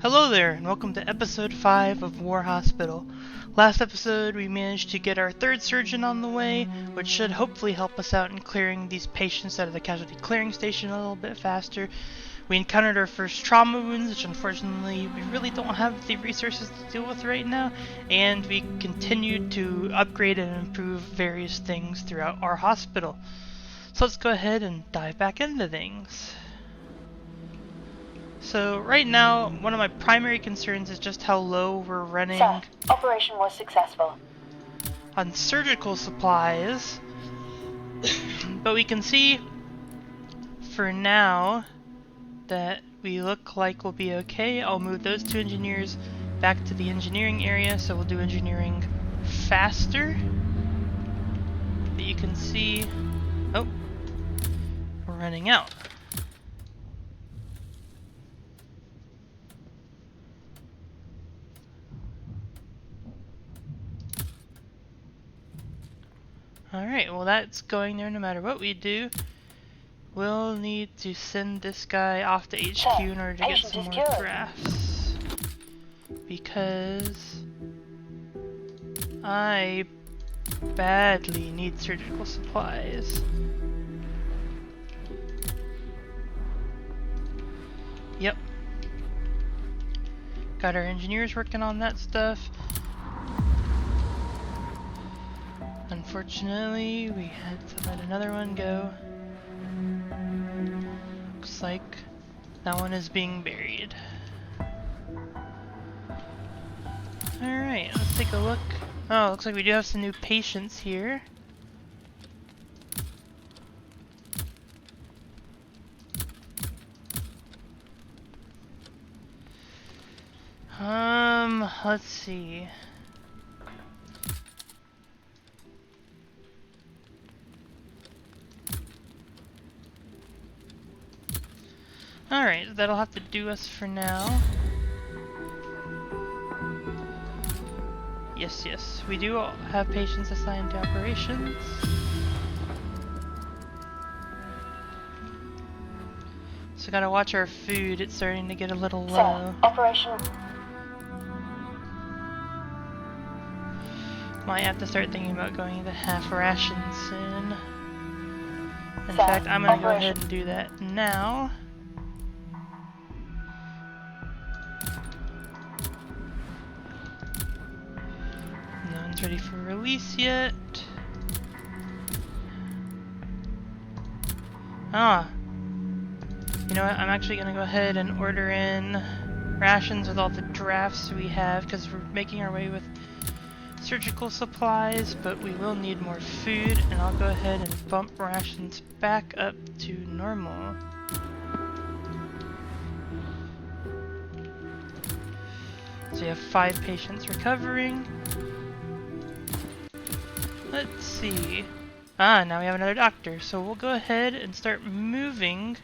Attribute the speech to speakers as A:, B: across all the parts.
A: Hello there, and welcome to episode 5 of War Hospital. Last episode, we managed to get our third surgeon on the way, which should hopefully help us out in clearing these patients out of the casualty clearing station a little bit faster. We encountered our first trauma wounds, which unfortunately we really don't have the resources to deal with right now, and we continued to upgrade and improve various things throughout our hospital. So let's go ahead and dive back into things. So right now, one of my primary concerns is just how low we're running
B: Sir, operation was successful.
A: on surgical supplies. But we can see for now that we look like we'll be okay. I'll move those two engineers back to the engineering area, so we'll do engineering faster. But you can see, oh, we're running out. Alright, well that's going there no matter what we do. We'll need to send this guy off to HQ in order to get some more drafts. Because I badly need surgical supplies. Yep. Got our engineers working on that stuff. Unfortunately, we had to let another one go. Looks like that one is being buried. Alright, let's take a look. Oh, looks like we do have some new patients here. Let's see. Alright, that'll have to do us for now. Yes, we do have patients assigned to operations. So gotta watch our food, it's starting to get a little low.
B: Sir, operation.
A: Might have to start thinking about going to half rations soon. In
B: Sir,
A: fact, I'm gonna go
B: operation.
A: ahead and do that now. No one's ready for release yet. You know what, I'm actually gonna go ahead and order in rations with all the drafts we have, because we're making our way with surgical supplies, but we will need more food, and I'll go ahead and bump rations back up to normal. So you have 5 patients recovering. Let's see. Now we have another doctor, so we'll go ahead and start moving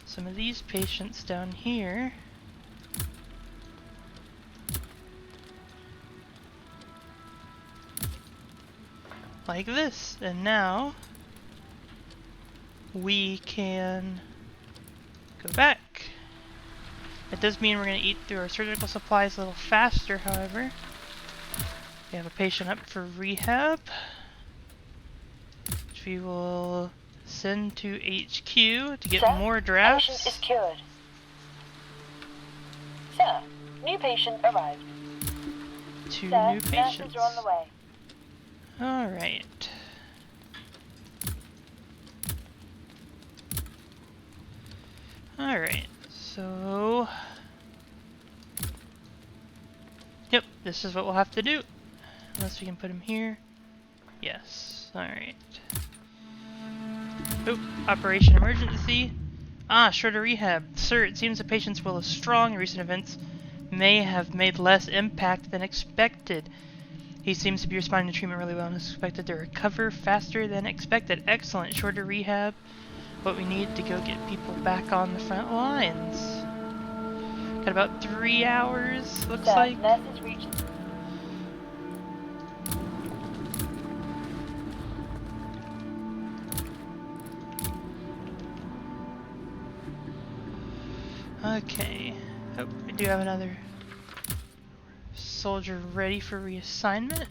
A: some of these patients down here. Like this, and now we can go back. It does mean we're going to eat through our surgical supplies a little faster, however. We have a patient up for rehab, which we will send to HQ to get
B: Sir,
A: more drafts.
B: Patient is cured. Sir, new patient arrived.
A: 2
B: Sir,
A: new patients.
B: nurses are on the way.
A: Alright. Alright, so... Yep, this is what we'll have to do. Unless we can put him here. Yes, alright. Oop, operation emergency. Shorter rehab. Sir, it seems the patient's will is strong. Recent events may have made less impact than expected. He seems to be responding to treatment really well and is expected to recover faster than expected. Excellent. Shorter rehab. What we need to go get people back on the front lines. Got about 3 hours, looks
B: Sir,
A: like.
B: nurses reached.
A: Okay. Oh, we do have another soldier ready for reassignment.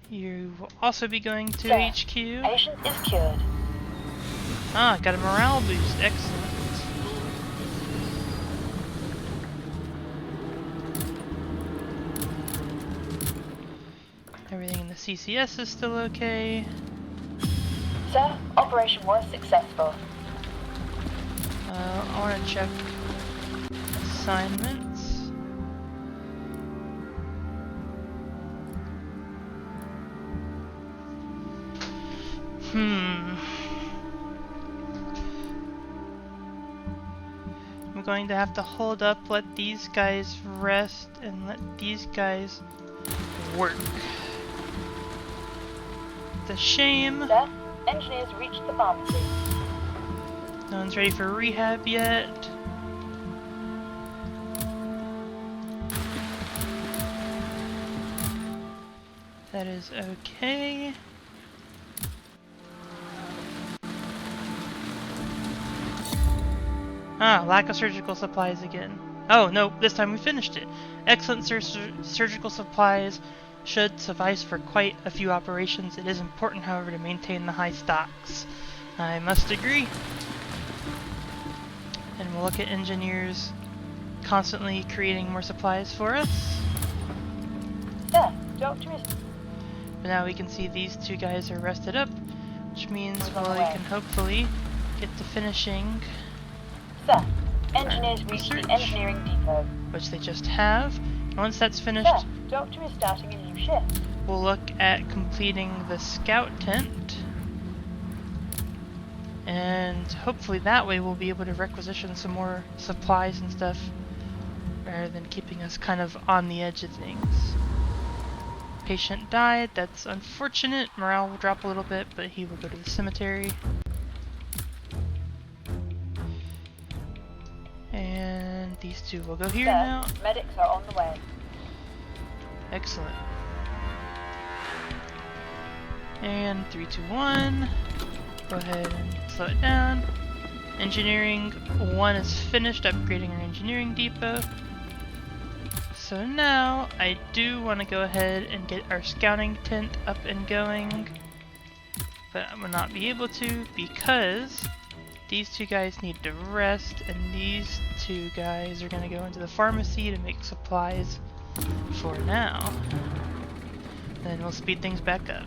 A: You will also be going to
B: Sir,
A: HQ.
B: patient is cured.
A: Ah, got a morale boost. Excellent. Everything in the CCS is still okay.
B: Sir, operation was successful.
A: I want to check assignments. I'm going to have to hold up, let these guys rest, and let these guys work. It's a shame.
B: Sir, engineers reached the pharmacy.
A: No one's ready for rehab yet. That is okay. Ah, lack of surgical supplies again. Oh, no, this time we finished it. Excellent surgical supplies should suffice for quite a few operations. It is important, however, to maintain the high stocks. I must agree. And we'll look at engineers constantly creating more supplies for us.
B: Sir, doctor is...
A: But now we can see these two guys are rested up, which means we can hopefully get to finishing.
B: Sir, engineers reached the engineering depot.
A: Which they just have. And once that's finished,
B: Sir, doctor is starting a new shift.
A: we'll look at completing the scout tent. And hopefully that way we'll be able to requisition some more supplies and stuff, rather than keeping us kind of on the edge of things. Patient died, that's unfortunate. Morale will drop a little bit, but he will go to the cemetery. And these two will go here
B: Sir,
A: now.
B: medics are on the way.
A: Excellent. And 3, 2, 1. Go ahead and slow it down. Engineering 1 is finished upgrading our engineering depot. So now I do want to go ahead and get our scouting tent up and going. But I will not be able to because these two guys need to rest, and these two guys are going to go into the pharmacy to make supplies for now. Then we'll speed things back up.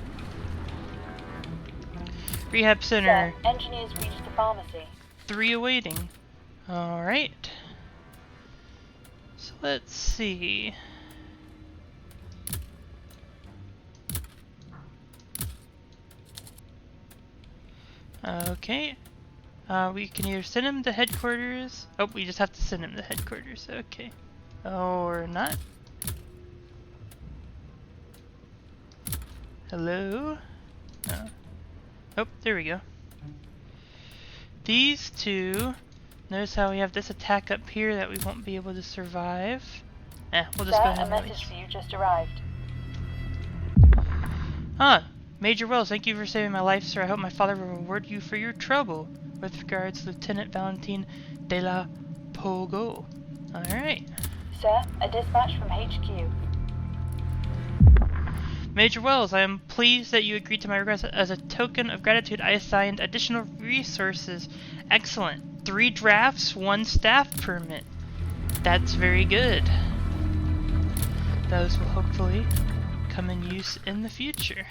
A: Rehab center.
B: Sir, engineers reached the pharmacy.
A: 3 awaiting. Alright. So let's see. Okay. We can either send him to headquarters. Oh, we just have to send him to headquarters. Okay. Or not. Hello? Oh, there we go. These two, notice how we have this attack up here that we won't be able to survive. We'll just
B: Sir,
A: go ahead
B: a
A: and
B: message for you just arrived.
A: Major Wells, thank you for saving my life, sir. I hope my father will reward you for your trouble. With regards, Lieutenant Valentin de la Pogo. Alright.
B: Sir, a dispatch from HQ.
A: Major Wells, I am pleased that you agreed to my request. As a token of gratitude, I assigned additional resources. Excellent. 3 drafts, 1 staff permit. That's very good. Those will hopefully come in use in the future.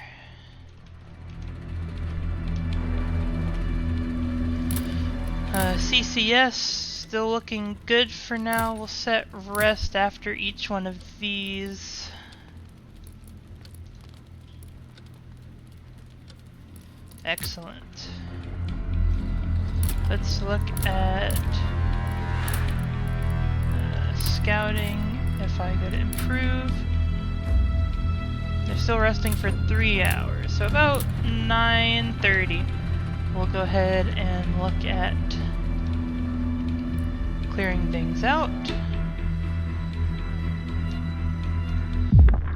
A: CCS, still looking good for now. We'll set rest after each one of these. Excellent. Let's look at scouting. If I go to improve, they're still resting for 3 hours, so about 9:30. We'll go ahead and look at clearing things out.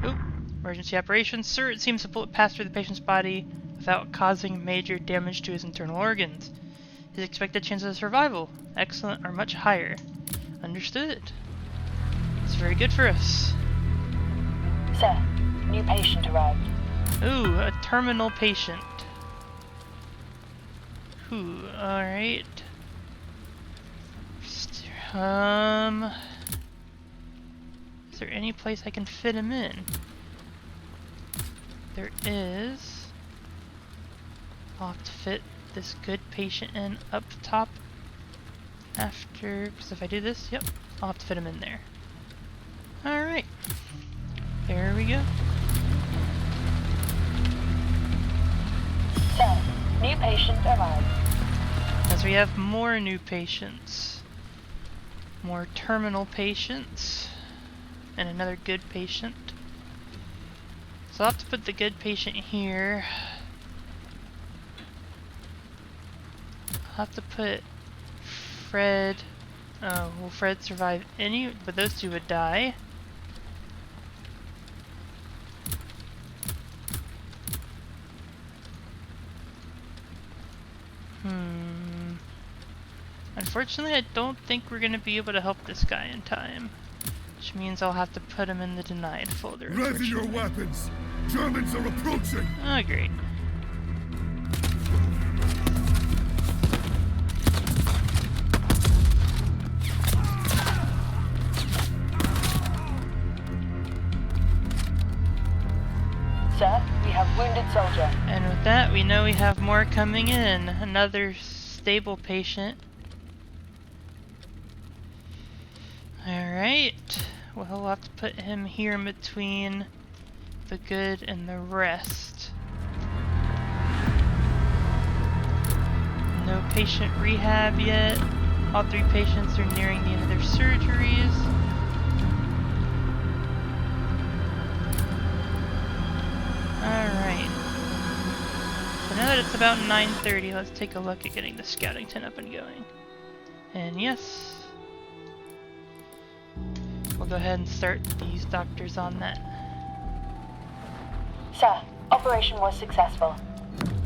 A: Oop, emergency operations. Sir, it seems the bullet passed through the patient's body without causing major damage to his internal organs. His expected chances of survival, excellent, are much higher. Understood. It's very good for us.
B: Sir, new patient arrived.
A: Ooh, a terminal patient. Ooh, alright. Is there any place I can fit him in? There is. I'll have to fit this good patient in up top after, because if I do this, yep, I'll have to fit him in there. Alright. There we go.
B: Sir, new patient arrived.
A: As we have more new patients. More terminal patients. And another good patient. So I'll have to put the good patient here. I'll have to put Fred. Oh, will Fred survive any? But those two would die. Unfortunately, I don't think we're going to be able to help this guy in time. Which means I'll have to put him in the denied folder.
C: Ready your weapons! Germans are approaching!
A: Oh, great.
B: Sir, we have wounded soldier.
A: And with that, we know we have more coming in. Another stable patient. Alright. Well, we'll have to put him here in between the good and the rest. No patient rehab yet. All 3 patients are nearing the end of their surgeries. Alright. So now that it's about 9:30, let's take a look at getting the scouting tent up and going. And yes, we'll go ahead and start these doctors on that.
B: Sir, operation was successful.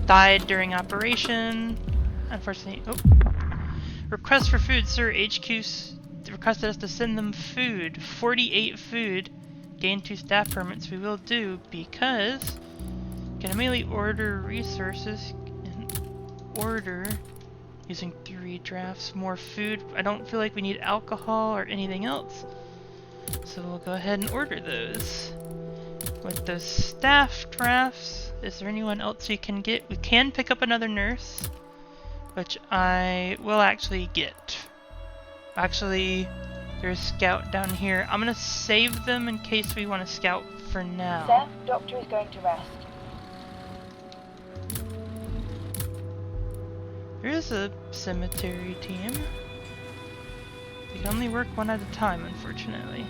A: Died during operation. Unfortunately, request for food, sir. HQ requested us to send them food. 48 food. Gain 2 staff permits. We will do because can immediately order resources and order using 3 drafts. More food. I don't feel like we need alcohol or anything else. So we'll go ahead and order those. With those staff drafts, is there anyone else we can get? We can pick up another nurse, which I will actually get. Actually, there's a scout down here. I'm gonna save them in case we want to scout for now.
B: Sir, doctor is going to rest.
A: There is a cemetery team. We can only work one at a time, unfortunately.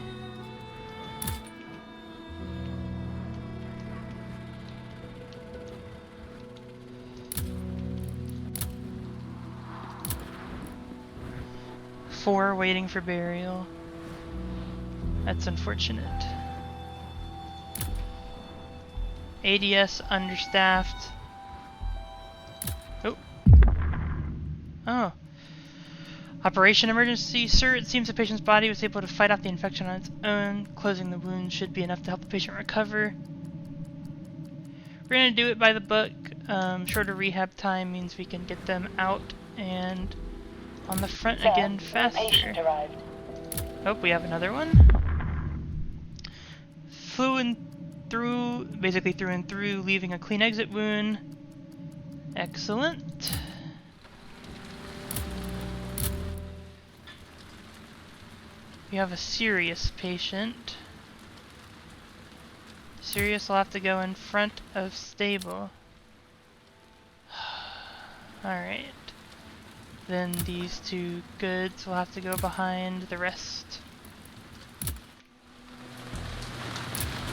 A: Four waiting for burial. That's unfortunate. ADS understaffed. Oh. Operation emergency, sir. It seems the patient's body was able to fight off the infection on its own. Closing the wound should be enough to help the patient recover. We're gonna do it by the book. Shorter rehab time means we can get them out and on the front
B: Sir,
A: again faster.
B: Patient arrived.
A: Oh, we have another one. Basically through and through, leaving a clean exit wound. Excellent. We have a serious patient. Serious will have to go in front of stable. Alright. Then these 2 goods will have to go behind the rest.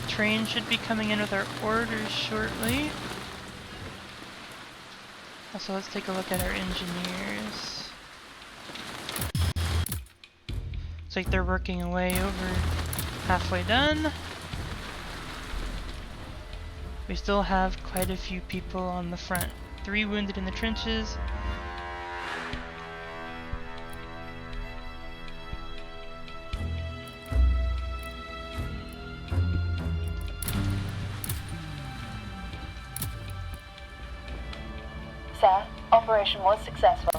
A: Train should be coming in with our orders shortly. Also, let's take a look at our engineers. Looks like they're working away over halfway done. We still have quite a few people on the front. 3 wounded in the trenches.
B: Operation was successful.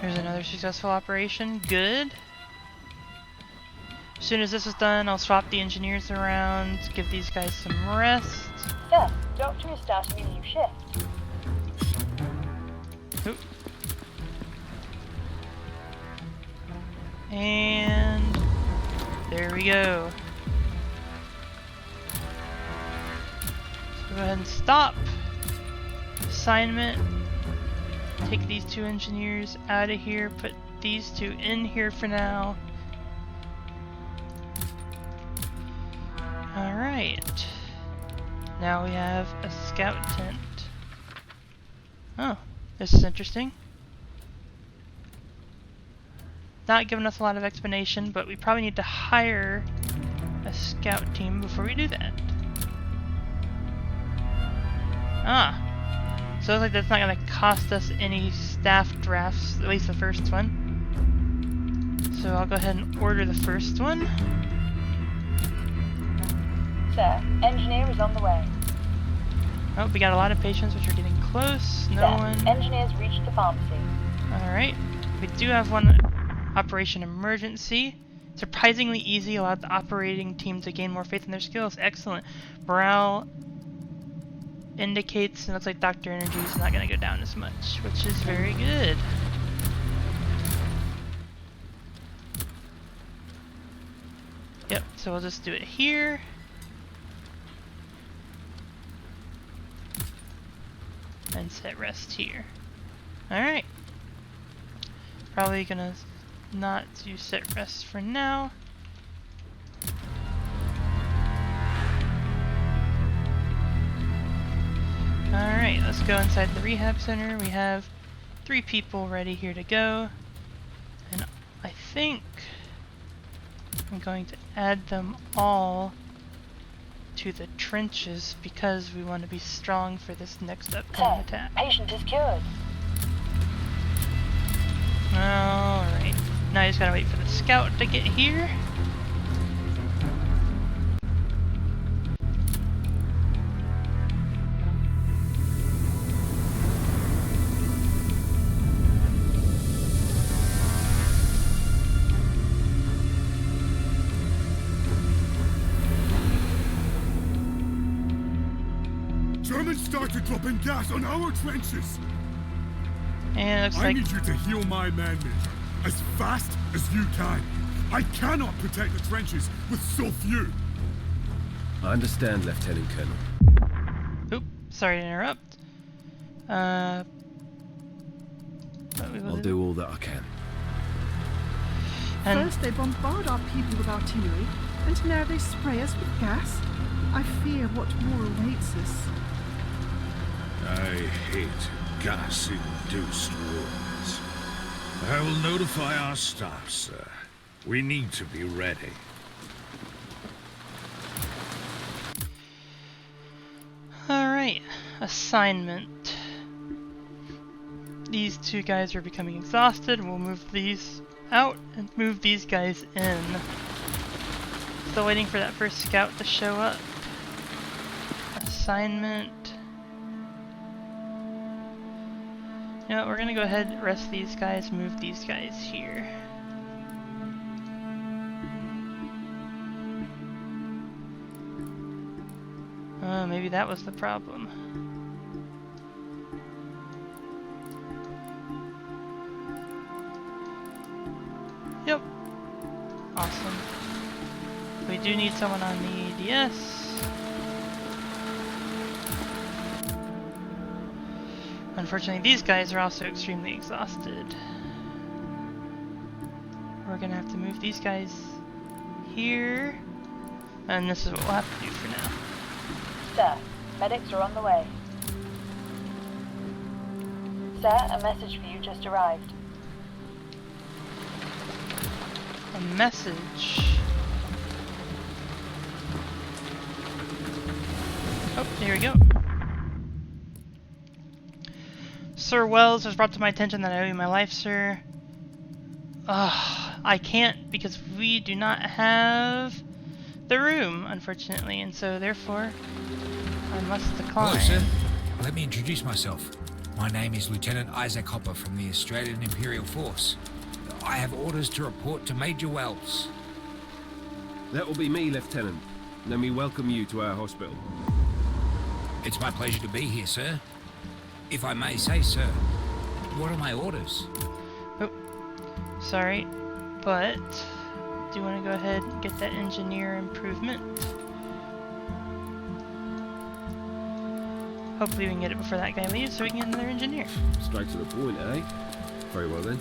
A: There's another successful operation. Good. As soon as this is done, I'll swap the engineers around, give these guys some rest.
B: Sir, Doctor is starting a new shift.
A: Oop. And there we go. So go ahead and stop. Assignment. Take these two engineers out of here. Put these two in here for now. Alright. Now we have a scout tent. Oh, this is interesting. Not giving us a lot of explanation, but we probably need to hire a scout team before we do that. Ah. So it looks like that's not going to cost us any staff drafts, at least the first one. So I'll go ahead and order the first one.
B: Sir, engineer is on the way.
A: Oh, we got a lot of patients which are getting close. No
B: Sir,
A: one.
B: engineers reached the pharmacy.
A: Alright. We do have one operation emergency. Surprisingly easy, allowed the operating team to gain more faith in their skills. Excellent. Morale indicates, and looks like Dr. Energy is not going to go down as much, which is very good. Yep, so we'll just do it here. And set rest here. Alright. Probably gonna not do set rest for now. Alright, let's go inside the rehab center. We have 3 people ready here to go. And I think I'm going to add them all to the trenches because we want to be strong for this next upcoming attack.
B: Patient is cured.
A: Alright. Now I just gotta wait for the scout to get here.
C: Germans started dropping gas on our trenches.
A: And it looks
C: I
A: like
C: need you to heal my men, Major, as fast as you can. I cannot protect the trenches with so few.
D: I understand, Lieutenant Colonel.
A: Oop, sorry to interrupt. But we will
D: I'll do all that I can.
A: And
E: First they bombard our people with artillery, and now they spray us with gas. I fear what more awaits us.
F: I hate gas-induced wounds. I will notify our staff, sir. We need to be ready.
A: alright, assignment. These 2 guys are becoming exhausted. We'll move these out and move these guys in. Still waiting for that first scout to show up. Assignment. You know what, we're gonna go ahead and rest these guys, move these guys here. Maybe that was the problem. Yep. Awesome. We do need someone on the ADS. Unfortunately, these guys are also extremely exhausted. We're gonna have to move these guys here. And this is what we'll have to do for now.
B: Sir, medics are on the way. Sir, a message for you just arrived.
A: A message. Oh, here we go. Sir Wells has brought to my attention that I owe you my life, sir. I can't because we do not have the room, unfortunately, and so therefore I must decline.
G: Hello, sir. Let me introduce myself. My name is Lieutenant Isaac Hopper from the Australian Imperial Force. I have orders to report to Major Wells.
D: That will be me, Lieutenant. Let me welcome you to our hospital.
G: It's my pleasure to be here, sir. If I may say, sir, what are my orders?
A: Oh, sorry, but do you want to go ahead and get that engineer improvement? Hopefully we can get it before that guy leaves so we can get another engineer.
D: Straight to the point, eh? Very well then.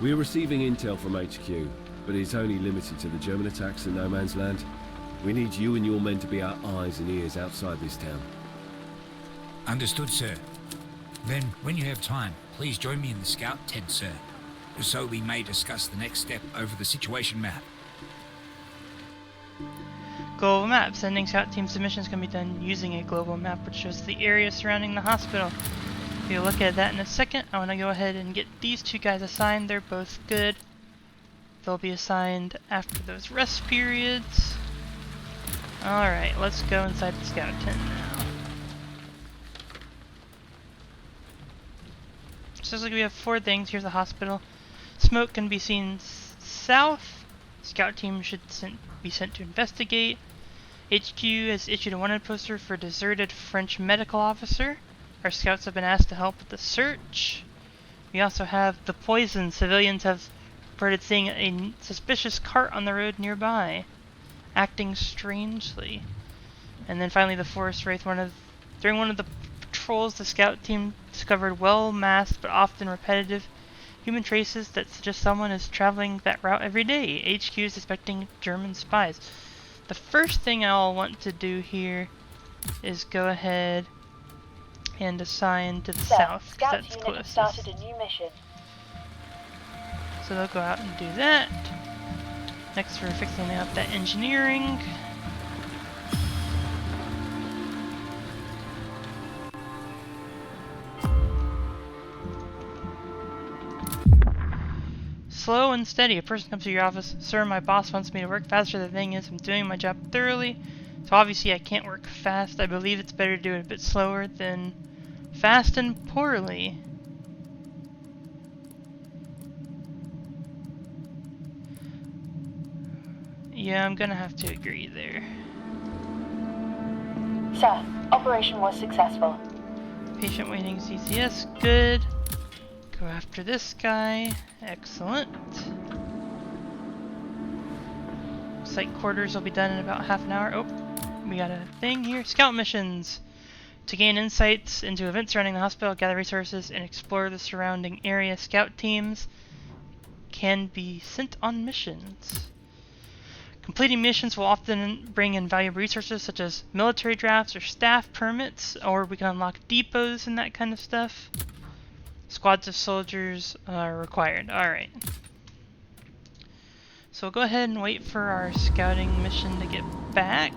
D: We're receiving intel from HQ, but it's only limited to the German attacks in No Man's Land. We need you and your men to be our eyes and ears outside this town.
G: Understood, sir. Then, when you have time, please join me in the scout tent, sir, so we may discuss the next step over the situation map.
A: Global map. Sending scout team submissions can be done using a global map which shows the area surrounding the hospital. We'll look at that in a second. I want to go ahead and get these two guys assigned. They're both good. They'll be assigned after those rest periods. Alright, let's go inside the scout tent now. So looks like we have 4 things. Here's the hospital. Smoke can be seen south. Scout team should be sent to investigate. HQ has issued a wanted poster for a deserted French medical officer. Our scouts have been asked to help with the search. We also have the poison. Civilians have reported seeing a suspicious cart on the road nearby, acting strangely. And then finally the Forest Wraith. During one of the patrols, the scout team discovered well-masked but often repetitive human traces that suggest someone is traveling that route every day. HQ is suspecting German spies. The first thing I'll want to do here is go ahead and assign to the south,
B: Scout
A: that's
B: unit
A: closest.
B: started a new mission.
A: So they'll go out and do that. Next we're fixing up that engineering. Slow and steady. A person comes to your office. Sir, my boss wants me to work faster. The thing is, I'm doing my job thoroughly. So obviously I can't work fast. I believe it's better to do it a bit slower than fast and poorly. Yeah, I'm gonna have to agree there.
B: Sir, operation was successful.
A: Patient waiting CCS, good. Go after this guy, excellent. Site quarters will be done in about half an hour. Oh, we got a thing here. Scout missions. To gain insights into events surrounding the hospital, gather resources, and explore the surrounding area, scout teams can be sent on missions. Completing missions will often bring in valuable resources such as military drafts or staff permits, or we can unlock depots and that kind of stuff. Squads of soldiers are required. Alright. So we'll go ahead and wait for our scouting mission to get back.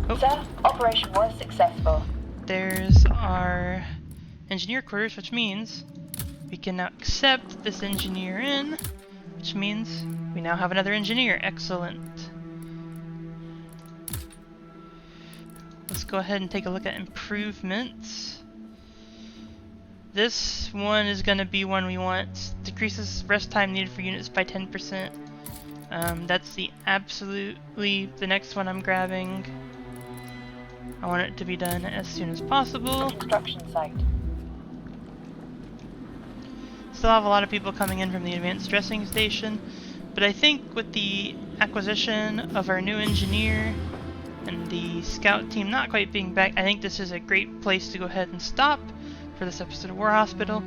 A: Oh.
B: Sir, operation was successful.
A: There's our engineer quarters, which means we can now accept this engineer in, which means we now have another engineer. Excellent. Let's go ahead and take a look at improvements. This one is going to be one we want. Decreases rest time needed for units by 10%. That's the next one I'm grabbing. I want it to be done as soon as possible.
B: Construction site.
A: Still have a lot of people coming in from the advanced dressing station, but I think with the acquisition of our new engineer and the scout team not quite being back, I think this is a great place to go ahead and stop for this episode of War Hospital.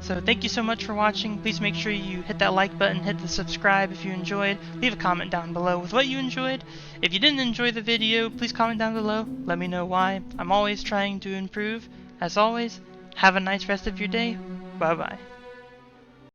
A: So thank you so much for watching. Please make sure you hit that like button, hit the subscribe if you enjoyed. Leave a comment down below with what you enjoyed. If you didn't enjoy the video, please comment down below. Let me know why. I'm always trying to improve. As always, have a nice rest of your day. Bye bye.